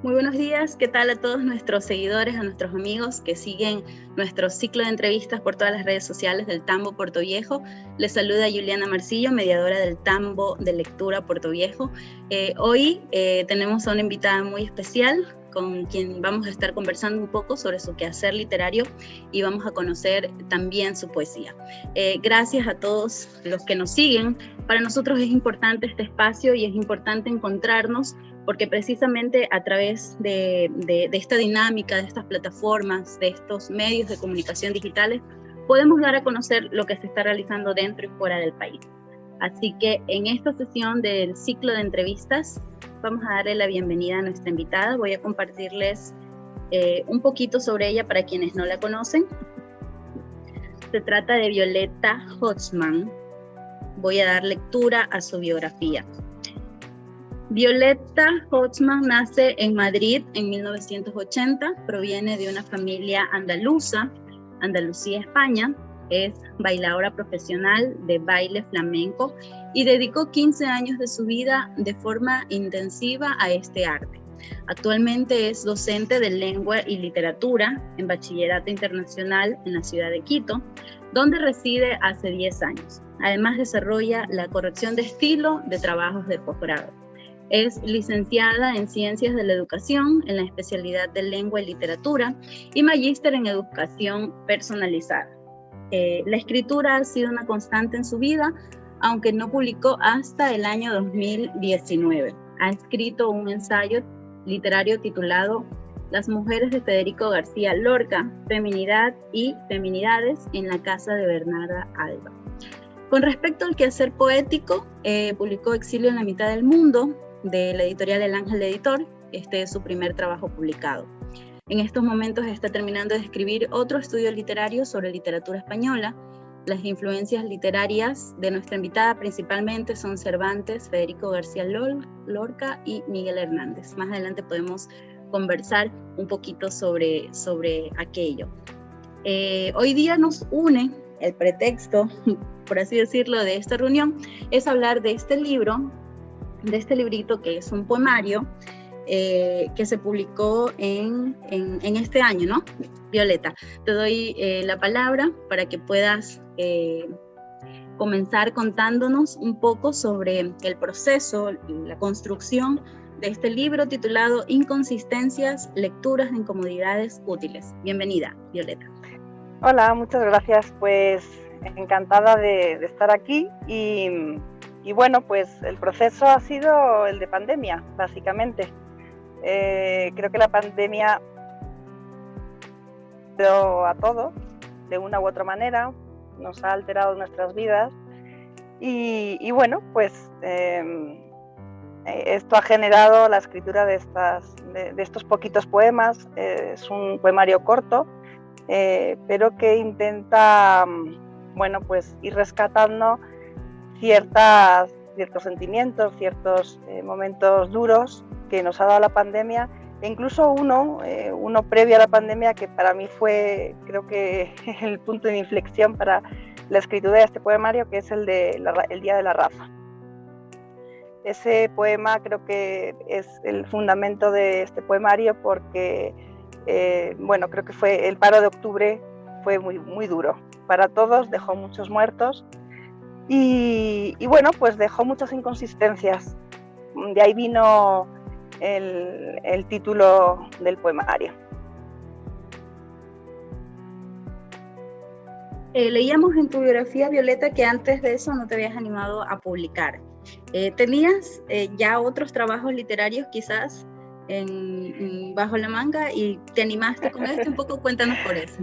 Muy buenos días, ¿qué tal a todos nuestros seguidores, a nuestros amigos que siguen nuestro ciclo de entrevistas por todas las redes sociales del Tambo Puerto Viejo? Les saluda Juliana Marcillo, mediadora del Tambo de Lectura Puerto Viejo. Hoy tenemos a una invitada muy especial con quien vamos a estar conversando un poco sobre su quehacer literario y vamos a conocer también su poesía. Gracias a todos los que nos siguen. Para nosotros es importante este espacio y es importante encontrarnos porque precisamente a través de esta dinámica, de estas plataformas, de estos medios de comunicación digitales, podemos dar a conocer lo que se está realizando dentro y fuera del país. Así que en esta sesión del ciclo de entrevistas, vamos a darle la bienvenida a nuestra invitada. Voy a compartirles un poquito sobre ella para quienes no la conocen. Se trata de Violeta Holtzman. Voy a dar lectura a su biografía. Violeta Holtzman nace en Madrid en 1980, proviene de una familia andaluza, Andalucía, España, es bailadora profesional de baile flamenco y dedicó 15 años de su vida de forma intensiva a este arte. Actualmente es docente de lengua y literatura en bachillerato internacional en la ciudad de Quito, donde reside hace 10 años. Además desarrolla la corrección de estilo de trabajos de posgrado. Es licenciada en Ciencias de la Educación en la especialidad de Lengua y Literatura y magíster en Educación Personalizada. La escritura ha sido una constante en su vida, aunque no publicó hasta el año 2019. Ha escrito un ensayo literario titulado Las mujeres de Federico García Lorca, Feminidad y Feminidades en la casa de Bernarda Alba. Con respecto al quehacer poético, publicó Exilio en la mitad del mundo, de la editorial El Ángel Editor. Este es su primer trabajo publicado. En estos momentos está terminando de escribir otro estudio literario sobre literatura española. Las influencias literarias de nuestra invitada principalmente son Cervantes, Federico García Lorca y Miguel Hernández. Más adelante podemos conversar un poquito sobre aquello. Hoy día nos une el pretexto, por así decirlo, de esta reunión, es hablar de este libro, de este librito que es un poemario que se publicó en este año, ¿no? Violeta, te doy la palabra para que puedas comenzar contándonos un poco sobre el proceso, la construcción de este libro titulado Inconsistencias, lecturas de incomodidades útiles. Bienvenida, Violeta. Hola, muchas gracias, pues encantada de estar aquí y bueno, pues el proceso ha sido el de pandemia, básicamente. Creo que la pandemia a todos, de una u otra manera, nos ha alterado nuestras vidas y bueno, pues esto ha generado la escritura de estos poquitos poemas. Es un poemario corto, pero que intenta, bueno, pues ir rescatando ciertos sentimientos, ciertos momentos duros que nos ha dado la pandemia, e incluso uno previo a la pandemia que para mí fue, creo que el punto de inflexión para la escritura de este poemario, que es el Día de la Raza. Ese poema creo que es el fundamento de este poemario porque, bueno, creo que fue el paro de octubre, fue muy, muy duro para todos, dejó muchos muertos. Y bueno, pues dejó muchas inconsistencias. De ahí vino el título del poemario. Leíamos en tu biografía, Violeta, que antes de eso no te habías animado a publicar. ¿Tenías ya otros trabajos literarios quizás bajo la manga y te animaste con esto? Un poco cuéntanos por eso.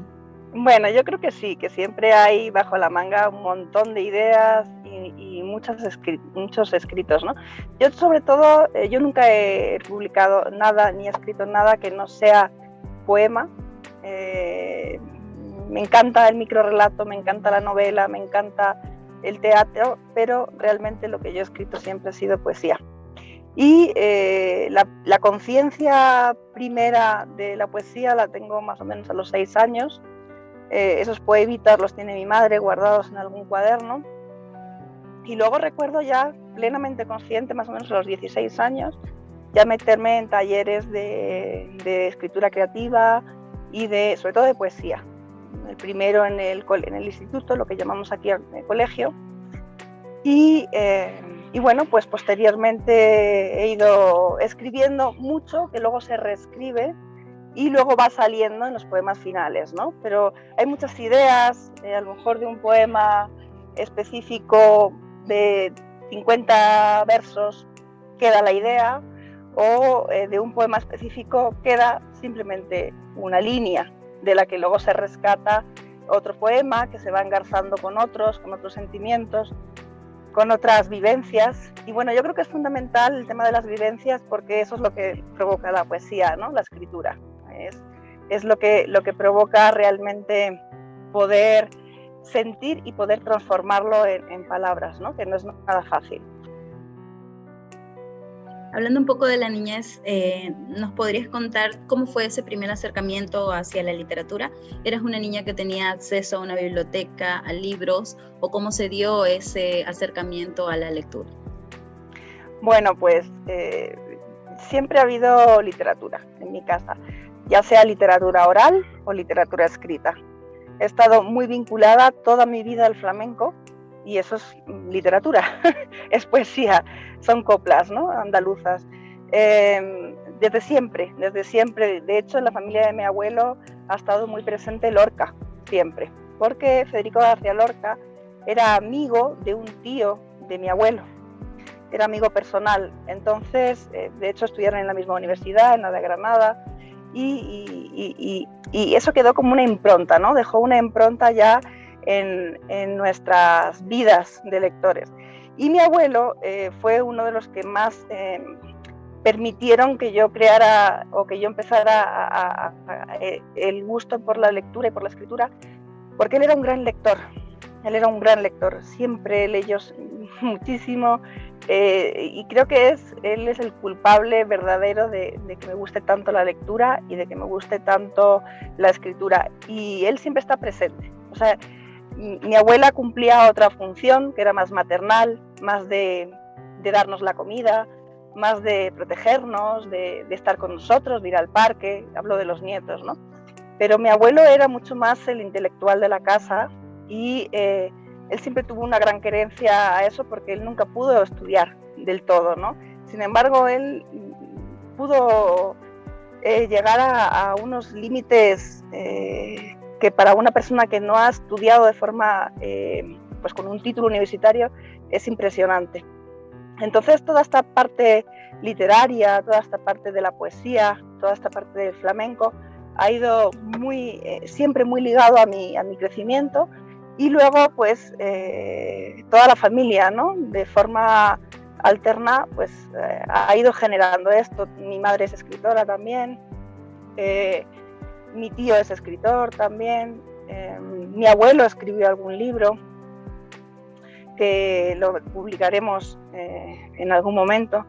Bueno, yo creo que sí, que siempre hay bajo la manga un montón de ideas y muchos escritos, ¿no? Yo sobre todo, yo nunca he publicado nada ni he escrito nada que no sea poema. Me encanta el microrrelato, me encanta la novela, me encanta el teatro, pero realmente lo que yo he escrito siempre ha sido poesía. Y la conciencia primera de la poesía la tengo más o menos a los 6 años. Esos poemitas los tiene mi madre guardados en algún cuaderno. Y luego recuerdo ya plenamente consciente, más o menos a los 16 años, ya meterme en talleres de escritura creativa y sobre todo de poesía. El primero en el instituto, lo que llamamos aquí el colegio, y bueno, pues posteriormente he ido escribiendo mucho, que luego se reescribe y luego va saliendo en los poemas finales, ¿no? Pero hay muchas ideas, a lo mejor de un poema específico de 50 versos queda la idea, o de un poema específico queda simplemente una línea, de la que luego se rescata otro poema que se va engarzando con otros sentimientos, con otras vivencias. Y bueno, yo creo que es fundamental el tema de las vivencias, porque eso es lo que provoca la poesía, ¿no? La escritura. Es lo que provoca realmente poder sentir y poder transformarlo en palabras, ¿no? Que no es nada fácil. Hablando un poco de la niñez, ¿nos podrías contar cómo fue ese primer acercamiento hacia la literatura? ¿Eras una niña que tenía acceso a una biblioteca, a libros, o cómo se dio ese acercamiento a la lectura? Bueno, pues siempre ha habido literatura en mi casa, ya sea literatura oral o literatura escrita. He estado muy vinculada toda mi vida al flamenco, y eso es literatura, es poesía, son coplas, ¿no? Andaluzas. Desde siempre, de hecho en la familia de mi abuelo ha estado muy presente Lorca, siempre, porque Federico García Lorca era amigo de un tío de mi abuelo, era amigo personal, entonces de hecho estudiaron en la misma universidad, en la de Granada, y eso quedó como una impronta, ¿no? Dejó una impronta ya en nuestras vidas de lectores. Y mi abuelo fue uno de los que más permitieron que yo creara o que yo empezara el gusto por la lectura y por la escritura, porque él era un gran lector. Siempre leyó muchísimo, y creo que él es el culpable verdadero de que me guste tanto la lectura y de que me guste tanto la escritura. Y él siempre está presente. O sea, mi abuela cumplía otra función, que era más maternal, más de darnos la comida, más de protegernos, de estar con nosotros, de ir al parque, hablo de los nietos, ¿no? Pero mi abuelo era mucho más el intelectual de la casa, y él siempre tuvo una gran querencia a eso, porque él nunca pudo estudiar del todo, ¿no? Sin embargo, él pudo llegar a unos límites que para una persona que no ha estudiado de forma, pues con un título universitario, es impresionante. Entonces toda esta parte literaria, toda esta parte de la poesía, toda esta parte del flamenco ha ido siempre muy ligado a mi crecimiento, y luego pues toda la familia, ¿no? De forma alterna pues ha ido generando esto. Mi madre es escritora también, mi tío es escritor también, mi abuelo escribió algún libro que lo publicaremos en algún momento,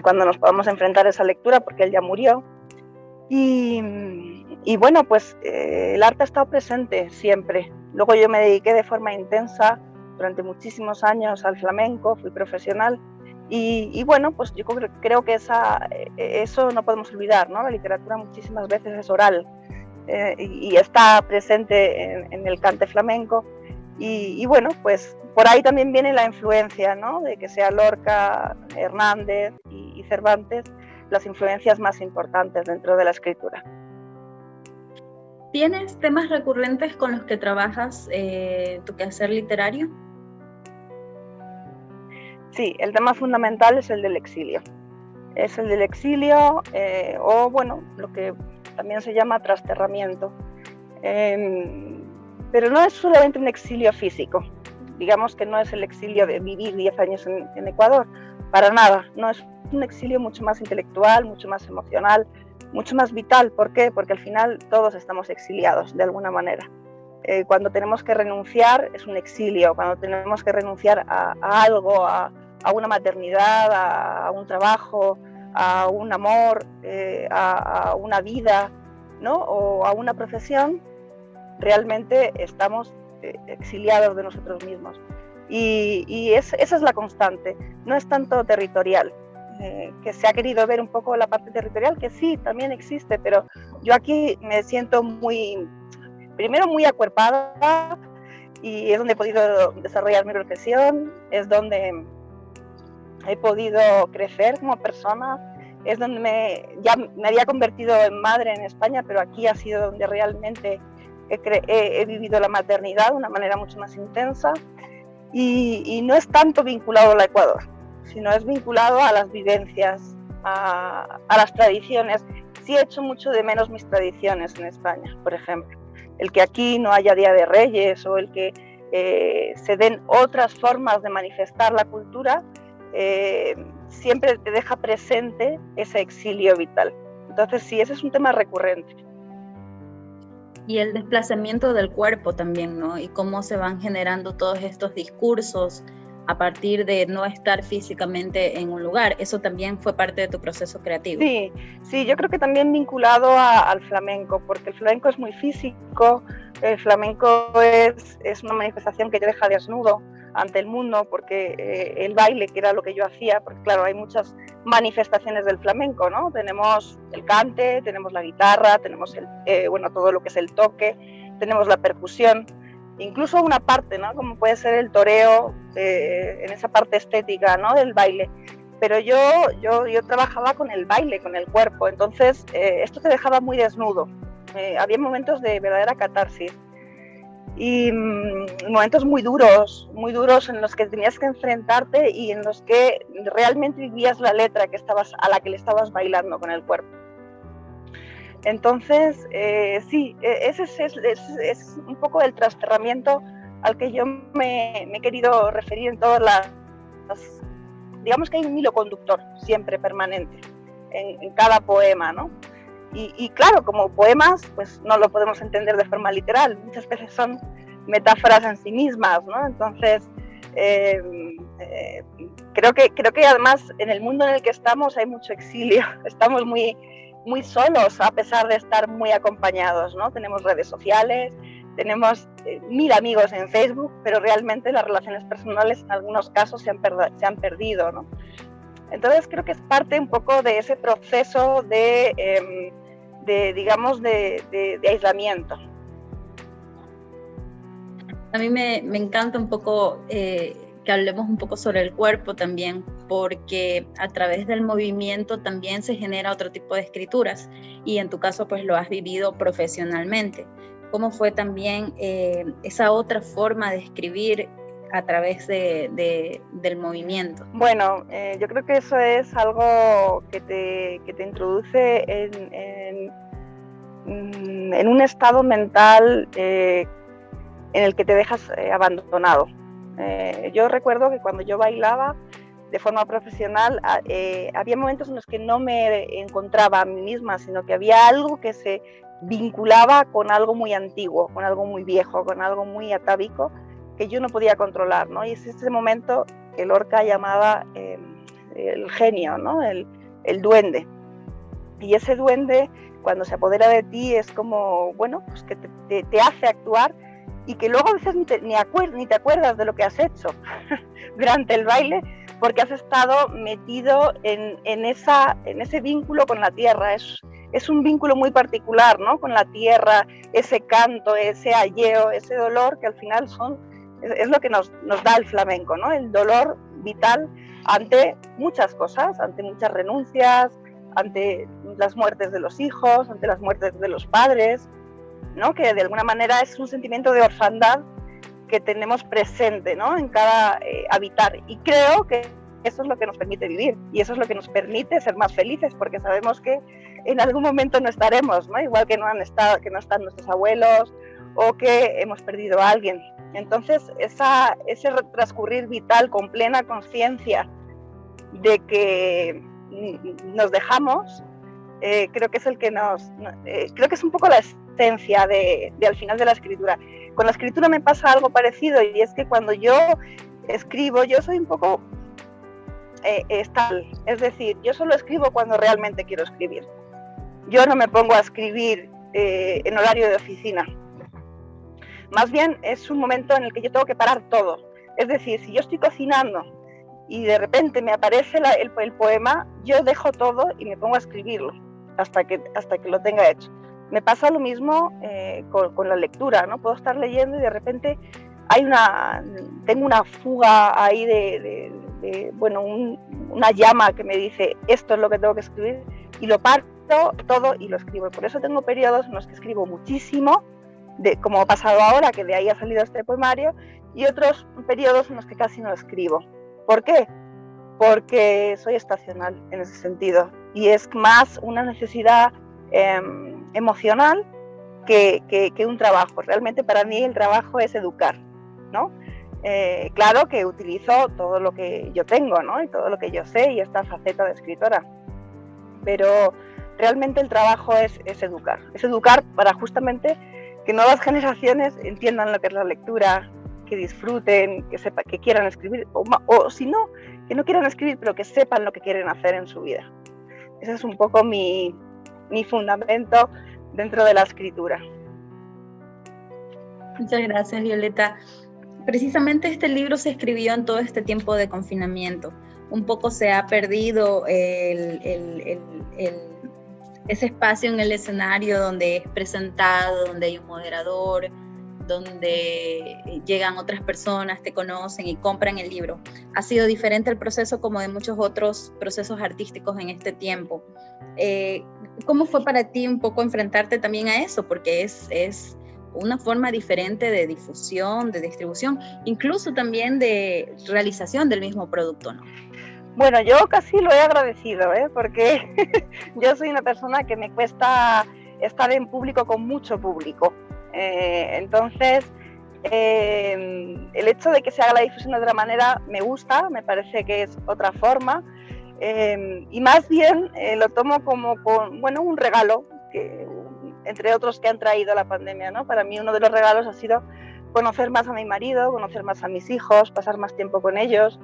cuando nos podamos enfrentar a esa lectura, porque él ya murió. Y bueno, pues el arte ha estado presente siempre. Luego yo me dediqué de forma intensa durante muchísimos años al flamenco, fui profesional, y bueno, pues yo creo que eso no podemos olvidar, ¿no? La literatura muchísimas veces es oral, y está presente en el cante flamenco, y bueno, pues por ahí también viene la influencia, ¿no? De que sea Lorca, Hernández y Cervantes las influencias más importantes dentro de la escritura. ¿Tienes temas recurrentes con los que trabajas tu quehacer literario? Sí, el tema fundamental es el del exilio. Es el del exilio, o bueno, lo que también se llama trasterramiento. Pero no es solamente un exilio físico. Digamos que no es el exilio de vivir 10 años en Ecuador, para nada. No, es un exilio mucho más intelectual, mucho más emocional, mucho más vital. ¿Por qué? Porque al final todos estamos exiliados de alguna manera. Cuando tenemos que renunciar es un exilio, cuando tenemos que renunciar a algo, a una maternidad, a un trabajo, a un amor, a una vida, ¿no? O a una profesión, realmente estamos exiliados de nosotros mismos. Y esa es la constante, no es tanto territorial. que se ha querido ver un poco la parte territorial, que sí, también existe, pero yo aquí me siento primero muy acuerpada, y es donde he podido desarrollar mi profesión, es donde he podido crecer como persona, es donde ya me había convertido en madre en España, pero aquí ha sido donde realmente he vivido la maternidad de una manera mucho más intensa, y no es tanto vinculado al Ecuador, sino es vinculado a las vivencias, a las tradiciones. Sí he hecho mucho de menos mis tradiciones en España, por ejemplo. El que aquí no haya Día de Reyes, o el que se den otras formas de manifestar la cultura, siempre te deja presente ese exilio vital. Entonces sí, ese es un tema recurrente. Y el desplazamiento del cuerpo también, ¿no? Y cómo se van generando todos estos discursos a partir de no estar físicamente en un lugar. ¿Eso también fue parte de tu proceso creativo? Sí, yo creo que también vinculado al flamenco, porque el flamenco es muy físico, el flamenco es una manifestación que te deja desnudo ante el mundo, porque el baile, que era lo que yo hacía, porque claro, hay muchas manifestaciones del flamenco, ¿no? Tenemos el cante, tenemos la guitarra, tenemos todo lo que es el toque, tenemos la percusión, incluso una parte, ¿no? Como puede ser el toreo, en esa parte estética, ¿no? Del baile. Pero yo trabajaba con el baile, con el cuerpo, entonces esto te dejaba muy desnudo. Había momentos de verdadera catarsis y momentos muy duros en los que tenías que enfrentarte y en los que realmente vivías la letra a la que le estabas bailando con el cuerpo. Entonces, sí, ese es un poco el trasterramiento al que yo me he querido referir en todas las... Digamos que hay un hilo conductor siempre permanente en cada poema, ¿no? Y claro, como poemas, pues no lo podemos entender de forma literal. Muchas veces son metáforas en sí mismas, ¿no? Entonces, creo que además en el mundo en el que estamos hay mucho exilio. Estamos muy solos a pesar de estar muy acompañados, ¿no? Tenemos redes sociales, tenemos 1000 amigos en Facebook, pero realmente las relaciones personales en algunos casos se han perdido, ¿no? Entonces creo que es parte un poco de ese proceso de aislamiento. A mí me encanta un poco que hablemos un poco sobre el cuerpo también, porque a través del movimiento también se genera otro tipo de escrituras, y en tu caso pues lo has vivido profesionalmente. ¿Cómo fue también esa otra forma de escribir a través del movimiento? Bueno, yo creo que eso es algo que te introduce en un estado mental en el que te dejas abandonado. Yo recuerdo que cuando yo bailaba de forma profesional, había momentos en los que no me encontraba a mí misma, sino que había algo que se vinculaba con algo muy antiguo, con algo muy viejo, con algo muy atávico, que yo no podía controlar, ¿no? Y es ese momento que Lorca llamaba el genio, ¿no? El duende. Y ese duende, cuando se apodera de ti, es como, bueno, pues que te hace actuar, y que luego a veces ni te acuerdas de lo que has hecho durante el baile, porque has estado metido en ese vínculo con la tierra. Es un vínculo muy particular, ¿no? Con la tierra, ese canto, ese ayeo, ese dolor, que al final es lo que nos da el flamenco, ¿no? El dolor vital ante muchas cosas, ante muchas renuncias, ante las muertes de los hijos, ante las muertes de los padres, ¿no? Que de alguna manera es un sentimiento de orfandad que tenemos presente, ¿no? En cada habitar. Y creo que eso es lo que nos permite vivir, y eso es lo que nos permite ser más felices, porque sabemos que en algún momento no estaremos, ¿no? Igual que no están nuestros abuelos, o que hemos perdido a alguien. Entonces, ese transcurrir vital con plena conciencia de que nos dejamos, creo que es el que creo que es un poco la esencia de al final de la escritura. Con la escritura me pasa algo parecido, y es que cuando yo escribo, yo soy un poco es decir, yo solo escribo cuando realmente quiero escribir. Yo no me pongo a escribir en horario de oficina. Más bien es un momento en el que yo tengo que parar todo. Es decir, si yo estoy cocinando y de repente me aparece el poema, yo dejo todo y me pongo a escribirlo hasta que lo tenga hecho. Me pasa lo mismo con la lectura, ¿no? Puedo estar leyendo y de repente tengo una fuga ahí una llama que me dice esto es lo que tengo que escribir, y lo parto todo y lo escribo. Por eso tengo periodos en los que escribo muchísimo, como ha pasado ahora, que de ahí ha salido este poemario, y otros periodos en los que casi no escribo. ¿Por qué? Porque soy estacional en ese sentido, y es más una necesidad emocional que un trabajo. Realmente para mí el trabajo es educar, ¿no? Claro que utilizo todo lo que yo tengo, ¿no? Y todo lo que yo sé, y esta faceta de escritora, pero realmente el trabajo es educar para justamente que nuevas generaciones entiendan lo que es la lectura, que disfruten, que quieran escribir, o si no, que no quieran escribir, pero que sepan lo que quieren hacer en su vida. Ese es un poco mi fundamento dentro de la escritura. Muchas gracias, Violeta. Precisamente este libro se escribió en todo este tiempo de confinamiento. Un poco se ha perdido ese espacio en el escenario donde es presentado, donde hay un moderador, donde llegan otras personas, te conocen y compran el libro. Ha sido diferente el proceso como de muchos otros procesos artísticos en este tiempo. ¿Cómo fue para ti un poco enfrentarte también a eso? Porque es una forma diferente de difusión, de distribución, incluso también de realización del mismo producto, ¿no? Bueno, yo casi lo he agradecido, porque yo soy una persona que me cuesta estar en público con mucho público. Entonces, el hecho de que se haga la difusión de otra manera me gusta, me parece que es otra forma, y más bien lo tomo como un regalo, entre otros que han traído la pandemia, ¿no? Para mí uno de los regalos ha sido conocer más a mi marido, conocer más a mis hijos, pasar más tiempo con ellos,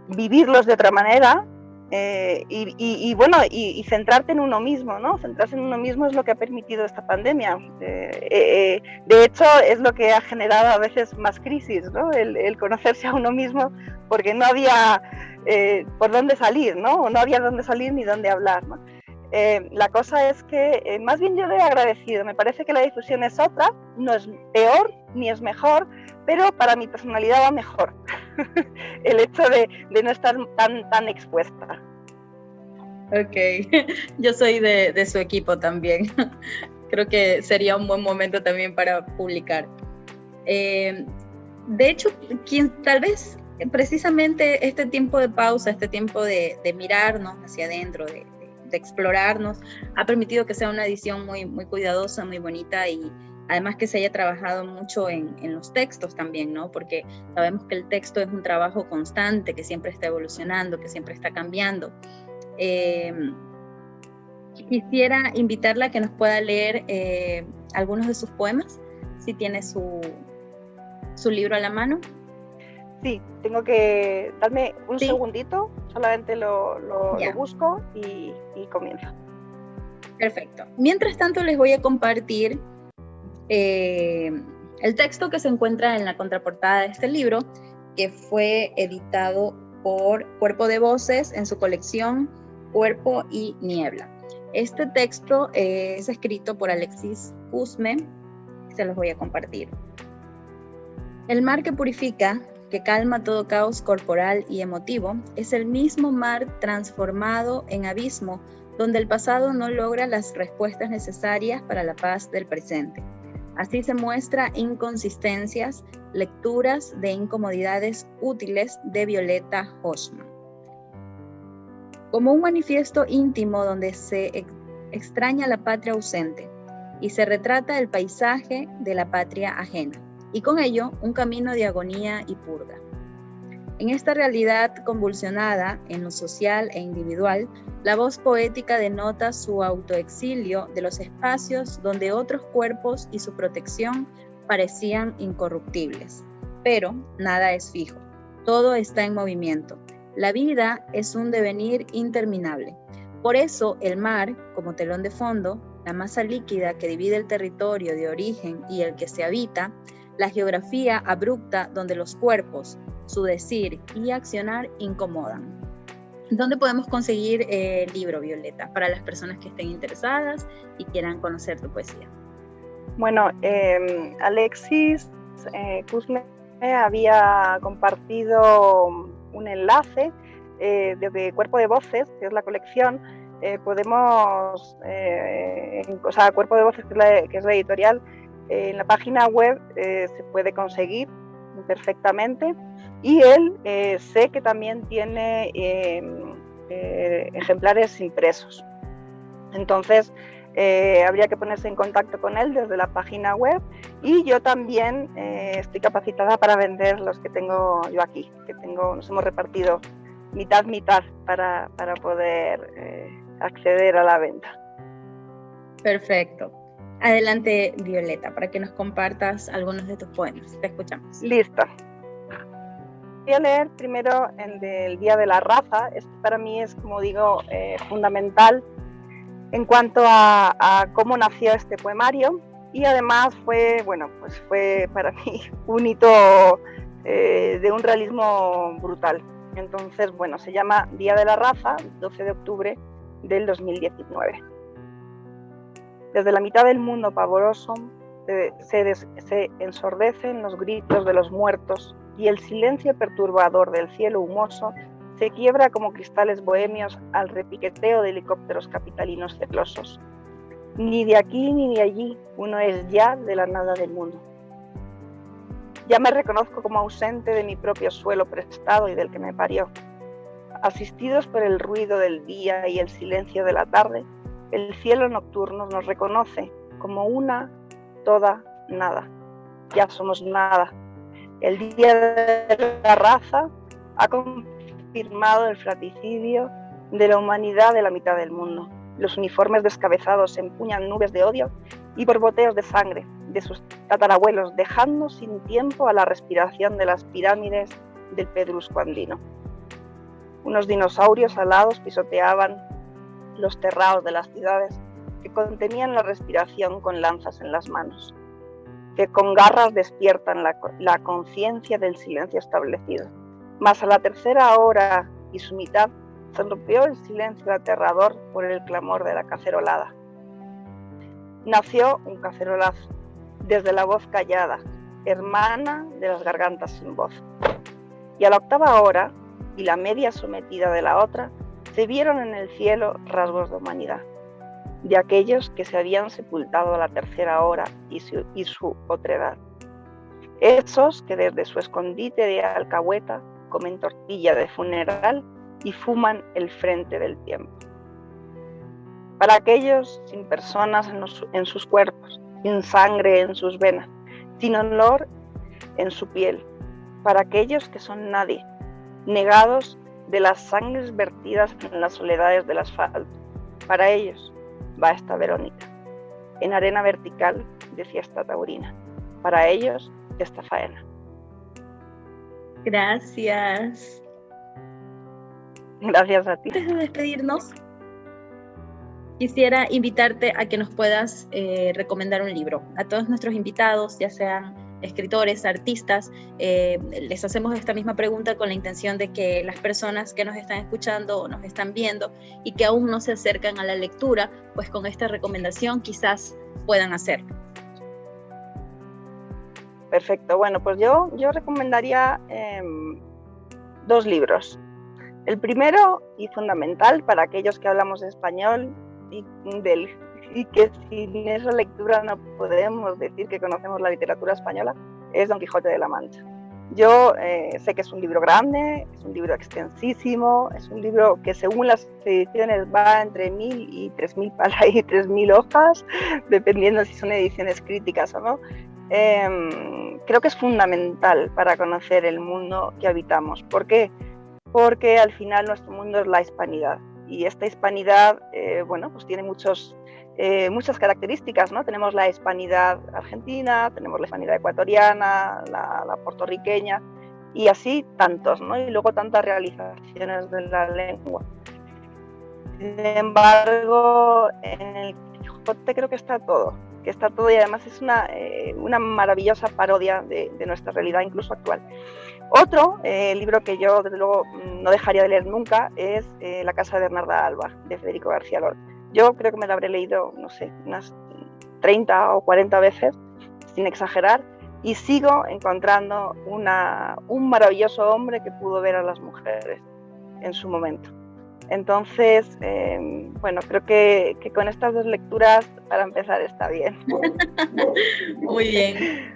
vivirlos de otra manera, y centrarte en uno mismo, ¿no? Centrarse en uno mismo es lo que ha permitido esta pandemia. De hecho, es lo que ha generado a veces más crisis, ¿no? El conocerse a uno mismo, porque no había por dónde salir, ¿no? O no había dónde salir ni dónde hablar, ¿no? La cosa es que más bien yo lo he agradecido. Me parece que la difusión es otra, no es peor ni es mejor, pero para mi personalidad va mejor el hecho de no estar tan expuesta. Ok, yo soy de su equipo también. Creo que sería un buen momento también para publicar. De hecho, tal vez precisamente este tiempo de pausa, este tiempo de mirarnos hacia adentro, de explorarnos, ha permitido que sea una edición muy, muy cuidadosa, muy bonita, y además que se haya trabajado mucho en los textos también, ¿no? Porque sabemos que el texto es un trabajo constante, que siempre está evolucionando, que siempre está cambiando. Quisiera invitarla a que nos pueda leer algunos de sus poemas, si tiene su libro a la mano. Sí, tengo que darme un segundito, solamente lo busco y comienzo. Perfecto. Mientras tanto, les voy a compartir el texto que se encuentra en la contraportada de este libro, que fue editado por Cuerpo de Voces en su colección Cuerpo y Niebla. Este texto es escrito por Alexis Cusme, se los voy a compartir. El mar que purifica, que calma todo caos corporal y emotivo, es el mismo mar transformado en abismo donde el pasado no logra las respuestas necesarias para la paz del presente. Así se muestra Inconsistencias, lecturas de incomodidades útiles de Violeta Hochman. Como un manifiesto íntimo donde se extraña la patria ausente y se retrata el paisaje de la patria ajena, y con ello un camino de agonía y purga. En esta realidad convulsionada en lo social e individual, la voz poética denota su autoexilio de los espacios donde otros cuerpos y su protección parecían incorruptibles. Pero nada es fijo, todo está en movimiento. La vida es un devenir interminable. Por eso el mar, como telón de fondo, la masa líquida que divide el territorio de origen y el que se habita, la geografía abrupta donde los cuerpos, su decir y accionar incomodan. ¿Dónde podemos conseguir el libro, Violeta, para las personas que estén interesadas y quieran conocer tu poesía? Bueno, Alexis Cusme había compartido un enlace de Cuerpo de Voces, que es la colección. Podemos, Cuerpo de Voces, que es la editorial, en la página web se puede conseguir perfectamente. Y él sé que también tiene ejemplares impresos. Entonces, habría que ponerse en contacto con él desde la página web, y yo también estoy capacitada para vender los que tengo yo aquí, nos hemos repartido mitad para poder acceder a la venta. Perfecto. Adelante, Violeta, para que nos compartas algunos de tus poemas. Te escuchamos. Listo. Voy a leer primero el del Día de la Raza. Este para mí es, como digo, fundamental en cuanto a cómo nació este poemario, y además fue para mí un hito de un realismo brutal. Entonces, se llama Día de la Raza, 12 de octubre del 2019. Desde la mitad del mundo pavoroso se ensordecen los gritos de los muertos, y el silencio perturbador del cielo humoso se quiebra como cristales bohemios al repiqueteo de helicópteros capitalinos celosos. Ni de aquí ni de allí uno es ya de la nada del mundo. Ya me reconozco como ausente de mi propio suelo prestado y del que me parió. Asistidos por el ruido del día y el silencio de la tarde, el cielo nocturno nos reconoce como una, toda, nada. Ya somos nada. El Día de la Raza ha confirmado el fratricidio de la humanidad de la mitad del mundo. Los uniformes descabezados empuñan nubes de odio y borboteos de sangre de sus tatarabuelos, dejando sin tiempo a la respiración de las pirámides del pedrusco andino. Unos dinosaurios alados pisoteaban los terraos de las ciudades que contenían la respiración con lanzas en las manos, que con garras despiertan la conciencia del silencio establecido. Mas a la tercera hora y su mitad se rompió el silencio aterrador por el clamor de la cacerolada. Nació un cacerolazo, desde la voz callada, hermana de las gargantas sin voz. Y a la octava hora, y la media sometida de la otra, se vieron en el cielo rasgos de humanidad, de aquellos que se habían sepultado a la tercera hora y su otredad. Esos que desde su escondite de alcahueta comen tortilla de funeral y fuman el frente del tiempo. Para aquellos sin personas en sus cuerpos, sin sangre en sus venas, sin olor en su piel. Para aquellos que son nadie, negados de las sangres vertidas en las soledades del asfalto. Para ellos va esta Verónica, en arena vertical de fiesta taurina. Para ellos esta faena. Gracias. Gracias a ti. Antes de despedirnos, quisiera invitarte a que nos puedas recomendar un libro. A todos nuestros invitados, ya sean escritores, artistas, les hacemos esta misma pregunta con la intención de que las personas que nos están escuchando o nos están viendo y que aún no se acercan a la lectura, pues con esta recomendación quizás puedan hacerlo. Perfecto. Bueno, pues yo recomendaría 2 libros. El primero, y fundamental para aquellos que hablamos español y que sin esa lectura no podemos decir que conocemos la literatura española, es Don Quijote de la Mancha. Yo sé que es un libro grande, es un libro extensísimo, es un libro que según las ediciones va entre 1000 y 3000 hojas, dependiendo si son ediciones críticas o no. Creo que es fundamental para conocer el mundo que habitamos. ¿Por qué? Porque al final nuestro mundo es la hispanidad, y esta hispanidad pues tiene muchas características, ¿no? Tenemos la hispanidad argentina, tenemos la hispanidad ecuatoriana, la puertorriqueña, y así tantos, ¿no? Y luego tantas realizaciones de la lengua. Sin embargo, en el Quijote creo que está todo, y además es una maravillosa parodia de nuestra realidad, incluso actual. Otro libro que yo, desde luego, no dejaría de leer nunca es La casa de Bernarda Alba, de Federico García Lorca. Yo creo que me lo habré leído, no sé, unas 30 o 40 veces, sin exagerar, y sigo encontrando un maravilloso hombre que pudo ver a las mujeres en su momento. Entonces, bueno, creo que con estas dos lecturas, para empezar, está bien. Muy bien.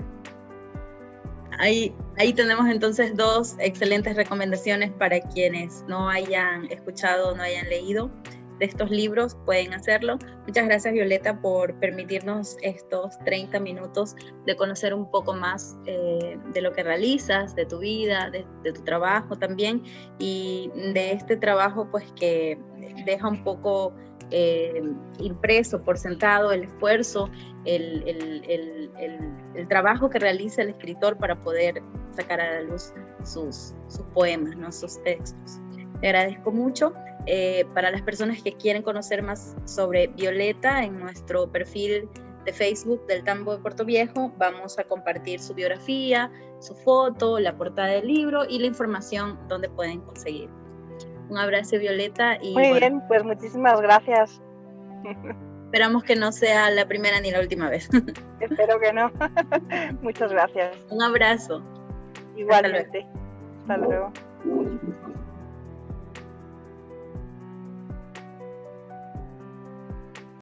Ahí tenemos entonces dos excelentes recomendaciones para quienes no hayan escuchado, no hayan leído de estos libros, pueden hacerlo. Muchas gracias, Violeta, por permitirnos estos 30 minutos de conocer un poco más de lo que realizas, de tu vida, de tu trabajo también, y de este trabajo pues que deja un poco impreso, por sentado, el esfuerzo, el trabajo que realiza el escritor para poder sacar a la luz sus poemas, ¿no? Sus textos. Te agradezco mucho. Para las personas que quieren conocer más sobre Violeta, en nuestro perfil de Facebook del Tambo de Puerto Viejo vamos a compartir su biografía, su foto, la portada del libro y la información donde pueden conseguir. Un abrazo, Violeta. Y muy bien, pues muchísimas gracias. Esperamos que no sea la primera ni la última vez. Espero que no. Muchas gracias. Un abrazo. Igualmente. Hasta luego.